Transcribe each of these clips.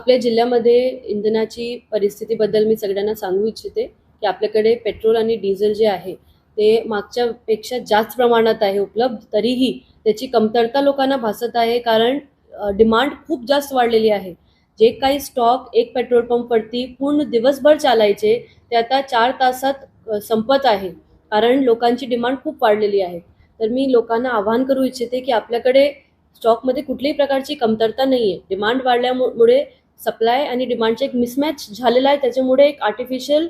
आपल्या जिल्ह्यामध्ये इंधनाची परिस्थितीबद्दल मी सगळ्यांना सांगू इच्छिते की आपल्याकडे पेट्रोल आणि डिझेल जे आहे ते मागच्यापेक्षा जास्त प्रमाणात आहे उपलब्ध, तरीही त्याची कमतरता लोकांना भासत आहे कारण डिमांड खूप जास्त वाढलेली आहे. जे काही स्टॉक एक पेट्रोल पंपवरती पूर्ण दिवसभर चालायचे ते आता 4 तासात संपत आहे कारण लोकांची डिमांड खूप वाढलेली आहे. तर मी लोकांना आवाहन करू इच्छिते की आपल्याकडे स्टॉकमध्ये कुठल्याही प्रकारची कमतरता नाही आहे. डिमांड वाढल्यामुळे सप्लाय आणि डिमांडचा एक मिसमॅच झालेला आहे. त्याच्यामुळे एक आर्टिफिशियल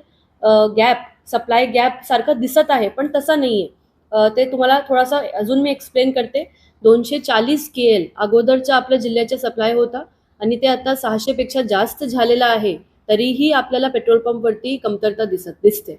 गॅप, सप्लाय गॅप सारखं दिसत आहे, पण तसा नाही आहे. ते तुम्हाला थोडासा अजून मी एक्सप्लेन करते. 240 KL अगोदरच्या आपल्या जिल्ह्याच्या सप्लाय होता आणि ते आता 600 पेक्षा जास्त झालेला आहे. तरीही आपल्याला पेट्रोल पंपवरती कमतरता दिसते.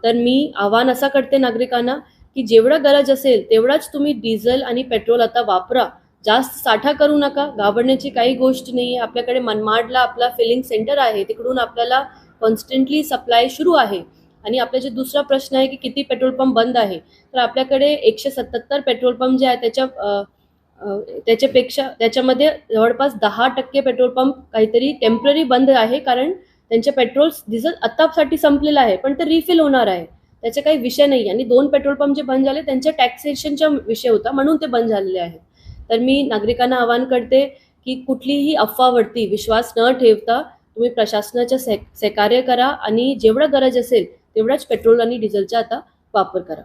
तर मी आवाहन असा करते नागरिकांना की जेवढं गरज असेल तेवढाच तुम्ही डिझेल आणि पेट्रोल आता वापरा. जास्त साठा करू नका. घाबरण्याची काही गोष्ट नाही आहे. आपल्याकडे मनमाडला आपला फिलिंग सेंटर आहे, तिकडून आपल्याला कॉन्स्टंटली सप्लाय सुरू आहे. आणि आपला जे दुसरा प्रश्न आहे की किती पेट्रोल पंप बंद आहे, तर आपल्याकडे 177 पेट्रोल पंप जे आहे त्याच्यामध्ये जवळपास 10% पेट्रोल पंप काहीतरी टेम्पररी बंद आहे, कारण त्यांचे पेट्रोल डिझेल आत्तासाठी संपलेलं आहे, पण ते रिफिल होणार आहे. त्याचा काही विषय नाही. आणि 2 पेट्रोल पंप जे बंद झाले त्यांच्या टॅक्सेशनचा विषय होता, म्हणून ते बंद झालेले आहेत. तर मी नागरिकांना आवाहन करते की कुठलीही अफवावरती विश्वास न ठेवता तुम्ही प्रशासनाच्या सहकार्य करा आणि जेवढं गरज असेल तेवढाच पेट्रोल आणि डिझेलचा आता वापर करा.